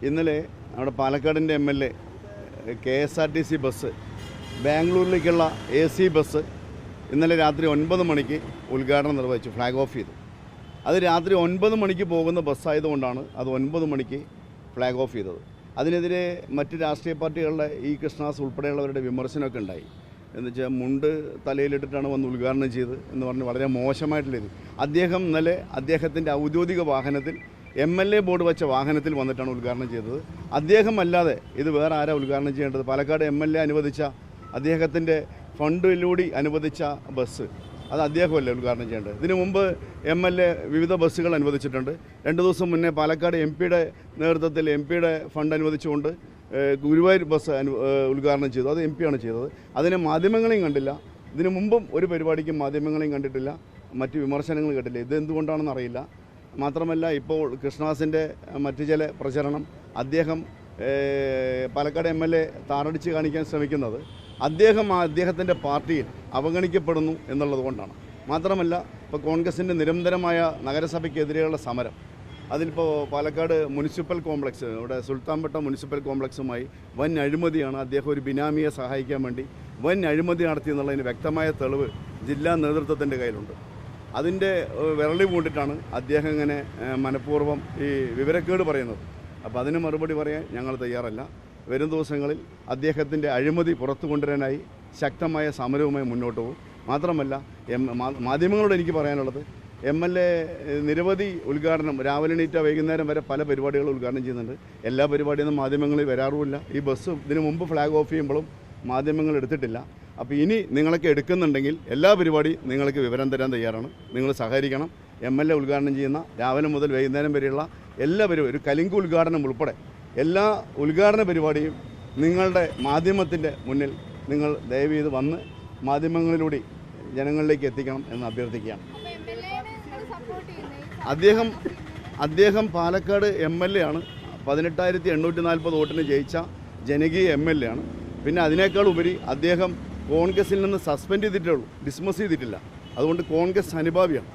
ഇന്നലെ നമ്മുടെ പാലക്കാടിൻ്റെ MLA KSRTC ബസ് ബാംഗ്ലൂരിലേക്കുള്ള AC ബസ് ഇന്നലെ രാത്രി 9 മണിക്ക് ഉദ്ഘാടനം നിർവഹിച്ചു, ഫ്ലാഗ് ഓഫ് ചെയ്തു. അത് രാത്രി 9 മണിക്ക് പോകുന്ന ബസ്സായതുകൊണ്ടാണ് അത് 9 മണിക്ക് ഫ്ലാഗ് ഓഫ് ചെയ്തത്. അതിനെതിരെ മറ്റ് രാഷ്ട്രീയ പാർട്ടികളുടെ കൃഷ്ണദാസ് ഉൾപ്പെടെയുള്ളവരുടെ വിമർശനമൊക്കെ ഉണ്ടായി. എന്നുവെച്ചാൽ മുണ്ട് തലയിലിട്ടിട്ടാണ് വന്ന് ഉദ്ഘാടനം ചെയ്ത് എന്ന് പറഞ്ഞ് വളരെ മോശമായിട്ടുള്ള ഇത്. അദ്ദേഹം ഇന്നലെ അദ്ദേഹത്തിൻ്റെ ഔദ്യോഗിക വാഹനത്തിൽ MLA ബോർഡ് വെച്ച വാഹനത്തിൽ വന്നിട്ടാണ് ഉദ്ഘാടനം ചെയ്തത്. അദ്ദേഹം അല്ലാതെ ഇത് വേറെ ആരാ ഉദ്ഘാടനം ചെയ്യേണ്ടത്? പാലക്കാട് MLA അനുവദിച്ച, അദ്ദേഹത്തിൻ്റെ ഫണ്ടിലൂടെ അനുവദിച്ച ബസ് അത് അദ്ദേഹമല്ലേ ഉദ്ഘാടനം ചെയ്യേണ്ടത്? ഇതിനു മുമ്പ് MLA വിവിധ ബസ്സുകൾ അനുവദിച്ചിട്ടുണ്ട്. 2 ദിവസം മുന്നേ പാലക്കാട് MP-യുടെ നേതൃത്വത്തിൽ MP-യുടെ ഫണ്ട് അനുവദിച്ചുകൊണ്ട് ഗുരുവായൂർ ബസ് ഉദ്ഘാടനം ചെയ്തു. അത് MP ആണ് ചെയ്തത്. അതിനെ മാധ്യമങ്ങളെയും കണ്ടില്ല. ഇതിനു മുമ്പും ഒരു പരിപാടിക്കും മാധ്യമങ്ങളെയും കണ്ടിട്ടില്ല, മറ്റ് വിമർശനങ്ങൾ കേട്ടില്ല. ഇതെന്തുകൊണ്ടാണെന്ന് അറിയില്ല. മാത്രമല്ല, ഇപ്പോൾ കൃഷ്ണദാസിൻ്റെ മറ്റു ചില പ്രചരണം അദ്ദേഹം പാലക്കാട് MLA താറടിച്ച് കാണിക്കാൻ ശ്രമിക്കുന്നത് അദ്ദേഹത്തിൻ്റെ പാർട്ടിയിൽ അവഗണിക്കപ്പെടുന്നു എന്നുള്ളത് കൊണ്ടാണ്. മാത്രമല്ല, ഇപ്പോൾ കോൺഗ്രസിൻ്റെ നിരന്തരമായ നഗരസഭയ്ക്കെതിരെയുള്ള സമരം, അതിലിപ്പോൾ പാലക്കാട് മുനിസിപ്പൽ കോംപ്ലക്സ്, ഇവിടെ സുൽത്താൻപേട്ട മുനിസിപ്പൽ കോംപ്ലക്സുമായി വൻ അഴിമതിയാണ്. അദ്ദേഹം ഒരു ബിനാമിയെ സഹായിക്കാൻ വേണ്ടി വൻ അഴിമതി നടത്തിയെന്നുള്ളതിന് വ്യക്തമായ തെളിവ് ജില്ലാ നേതൃത്വത്തിൻ്റെ കയ്യിലുണ്ട്. അതിൻ്റെ വിരളി പൂണ്ടിട്ടാണ് അദ്ദേഹം ഇങ്ങനെ മനഃപൂർവ്വം വിവരക്കേട് പറയുന്നത്. അപ്പോൾ അതിന് മറുപടി പറയാൻ ഞങ്ങൾ തയ്യാറല്ല. വരും ദിവസങ്ങളിൽ അദ്ദേഹത്തിൻ്റെ അഴിമതി പുറത്തു കൊണ്ടുവരാനായി ശക്തമായ സമരവുമായി മുന്നോട്ട് പോകും. മാത്രമല്ല, മാധ്യമങ്ങളോട് എനിക്ക് പറയാനുള്ളത്, MLA നിരവധി ഉദ്ഘാടനം, രാവിലെ എണീറ്റ വൈകുന്നേരം വരെ പല പരിപാടികളും ഉദ്ഘാടനം ചെയ്യുന്നുണ്ട്. എല്ലാ പരിപാടിയൊന്നും മാധ്യമങ്ങളിൽ വരാറുമില്ല. ഈ ബസ് ഇതിനു മുമ്പ് ഫ്ലാഗ് ഓഫ് ചെയ്യുമ്പോഴും മാധ്യമങ്ങൾ എടുത്തിട്ടില്ല. അപ്പോൾ ഇനി നിങ്ങളൊക്കെ എടുക്കുന്നുണ്ടെങ്കിൽ എല്ലാ പരിപാടിയും നിങ്ങൾക്ക് വിവരം തരാൻ തയ്യാറാണ്. നിങ്ങൾ സഹകരിക്കണം. MLA ഉദ്ഘാടനം ചെയ്യുന്ന രാവിലെ മുതൽ വൈകുന്നേരം വരെയുള്ള എല്ലാ പരിപാടിയും, ഒരു കലിങ്ക് ഉദ്ഘാടനം ഉൾപ്പെടെ എല്ലാ ഉദ്ഘാടന പരിപാടിയും നിങ്ങളുടെ മാധ്യമത്തിൻ്റെ മുന്നിൽ നിങ്ങൾ ദയവ് ചെയ്ത് വന്ന് മാധ്യമങ്ങളിലൂടെ ജനങ്ങളിലേക്ക് എത്തിക്കണം എന്ന് അഭ്യർത്ഥിക്കുകയാണ്. അദ്ദേഹം പാലക്കാട് MLA ആണ്. 18,840 വോട്ടിന് ജയിച്ച ജനകീയ MLA ആണ്. പിന്നെ അതിനേക്കാൾ ഉപരി അദ്ദേഹം കോൺഗ്രസിൽ നിന്ന് സസ്പെൻഡ് ചെയ്തിട്ടുള്ളൂ, ഡിസ്മിസ് ചെയ്തിട്ടില്ല. അതുകൊണ്ട് കോൺഗ്രസ് അനുഭാവിയാണ്.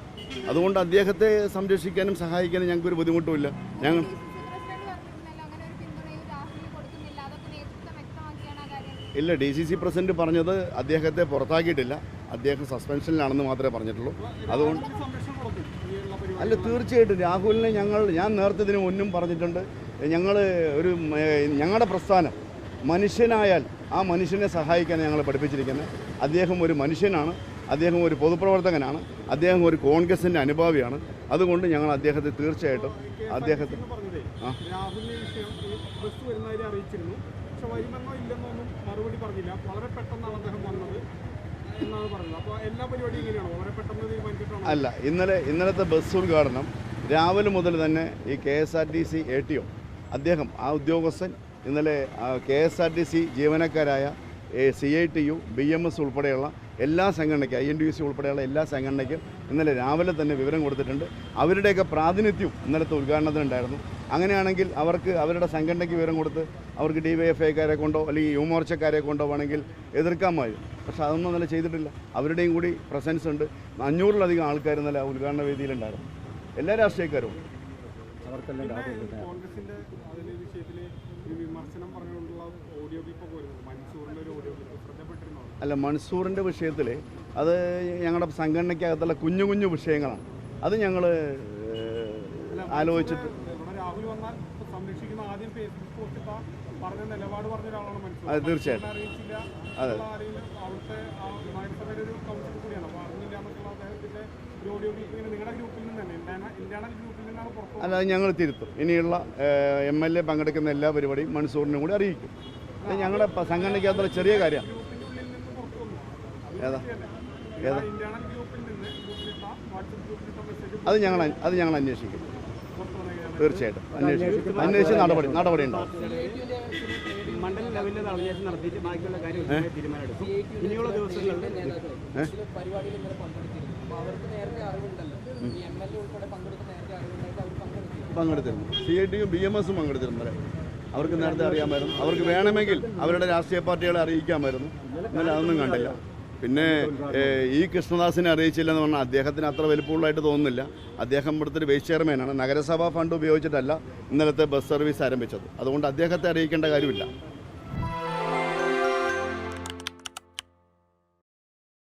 അതുകൊണ്ട് അദ്ദേഹത്തെ സംരക്ഷിക്കാനും സഹായിക്കാനും ഞങ്ങൾക്കൊരു ബുദ്ധിമുട്ടുമില്ല. ഞങ്ങൾ ഇല്ല, DCC പ്രസിഡന്റ് പറഞ്ഞത് അദ്ദേഹത്തെ പുറത്താക്കിയിട്ടില്ല, അദ്ദേഹം സസ്പെൻഷനിലാണെന്ന് മാത്രമേ പറഞ്ഞിട്ടുള്ളൂ. അതുകൊണ്ട് അല്ല, തീർച്ചയായിട്ടും രാഹുലിനെ ഞാൻ നേരത്തെ ഇതിന് മുന്നും പറഞ്ഞിട്ടുണ്ട്. ഞങ്ങളുടെ പ്രസ്ഥാനം മനുഷ്യനായാൽ ആ മനുഷ്യനെ സഹായിക്കാൻ ഞങ്ങൾ പഠിപ്പിച്ചിരിക്കുന്നത്. അദ്ദേഹം ഒരു മനുഷ്യനാണ്, അദ്ദേഹം ഒരു പൊതുപ്രവർത്തകനാണ്, അദ്ദേഹം ഒരു കോൺഗ്രസിൻ്റെ അനുഭാവിയാണ്. അതുകൊണ്ട് ഞങ്ങൾ അദ്ദേഹത്തെ തീർച്ചയായിട്ടും അദ്ദേഹത്തെ അല്ല, ഇന്നലത്തെ ബസ് ഉദ്ഘാടനം രാവിലെ മുതൽ തന്നെ ഈ KSRTC ATO അദ്ദേഹം, ആ ഉദ്യോഗസ്ഥൻ ഇന്നലെ KSRTC ജീവനക്കാരായ CITU, BMS ഉൾപ്പെടെയുള്ള എല്ലാ സംഘടനയ്ക്കും, INTUC ഉൾപ്പെടെയുള്ള എല്ലാ സംഘടനയ്ക്കും ഇന്നലെ രാവിലെ തന്നെ വിവരം കൊടുത്തിട്ടുണ്ട്. അവരുടെയൊക്കെ പ്രാതിനിധ്യവും ഇന്നലത്തെ ഉദ്ഘാടനത്തിനുണ്ടായിരുന്നു. അങ്ങനെയാണെങ്കിൽ അവർക്ക് അവരുടെ സംഘടനയ്ക്ക് വിവരം കൊടുത്ത് അവർക്ക് DYFIക്കാരെ കൊണ്ടോ അല്ലെങ്കിൽ യുവമോർച്ചക്കാരെ കൊണ്ടോ വേണമെങ്കിൽ എതിർക്കാമായിരുന്നു. പക്ഷെ അതൊന്നും ഇന്നലെ ചെയ്തിട്ടില്ല. അവരുടെയും കൂടി പ്രസൻസ് ഉണ്ട്. 500-ലധികം ആൾക്കാർ ഇന്നലെ ഉദ്ഘാടന വേദിയിലുണ്ടായിരുന്നു. എല്ലാ രാഷ്ട്രീയക്കാരും അല്ല, മൻസൂറിൻ്റെ വിഷയത്തിൽ അത് ഞങ്ങളുടെ സംഘടനയ്ക്കകത്തുള്ള കുഞ്ഞു കുഞ്ഞു വിഷയങ്ങളാണ്. അത് ഞങ്ങൾ ആലോചിച്ചിട്ട് അത് തീർച്ചയായിട്ടും അതെ അല്ല, അത് ഞങ്ങൾ തിരുത്തും. ഇനിയുള്ള MLA പങ്കെടുക്കുന്ന എല്ലാ പരിപാടിയും മൻസൂറിനും കൂടി അറിയിക്കും. അത് ഞങ്ങളുടെ സംഘടനയ്ക്കകത്തുള്ള ചെറിയ കാര്യമാണ്. ഏതാ അത് ഞങ്ങൾ അന്വേഷിക്കും. തീർച്ചയായിട്ടും അന്വേഷിച്ച് നടപടി ഉണ്ടാവും. മണ്ഡലം ലെവലിൽ അന്വേഷണം നടത്തിയിട്ട് ബാക്കിയുള്ള കാര്യം തീരുമാനമെടുക്കും. ഇനിയുള്ള ദിവസങ്ങളിൽ പങ്കെടുത്തിരുന്നു. CITU BMS പങ്കെടുത്തിരുന്നു. അവർക്ക് നേരത്തെ അറിയാമായിരുന്നു. അവർക്ക് വേണമെങ്കിൽ അവരുടെ രാഷ്ട്രീയ പാർട്ടികളെ അറിയിക്കാമായിരുന്നു. എന്നാലും അതൊന്നും കണ്ടില്ല. പിന്നെ ഈ കൃഷ്ണദാസിനെ അറിയിച്ചില്ലെന്ന് പറഞ്ഞാൽ അദ്ദേഹത്തിന് അത്ര വലിപ്പമുള്ളതായിട്ട് തോന്നുന്നില്ല. അദ്ദേഹം ഇവിടുത്തെ ഒരു വൈസ് ചെയർമാനാണ്. നഗരസഭാ ഫണ്ട് ഉപയോഗിച്ചിട്ടല്ല ഇന്നലത്തെ ബസ് സർവീസ് ആരംഭിച്ചത്. അതുകൊണ്ട് അദ്ദേഹത്തെ അറിയിക്കേണ്ട കാര്യമില്ല.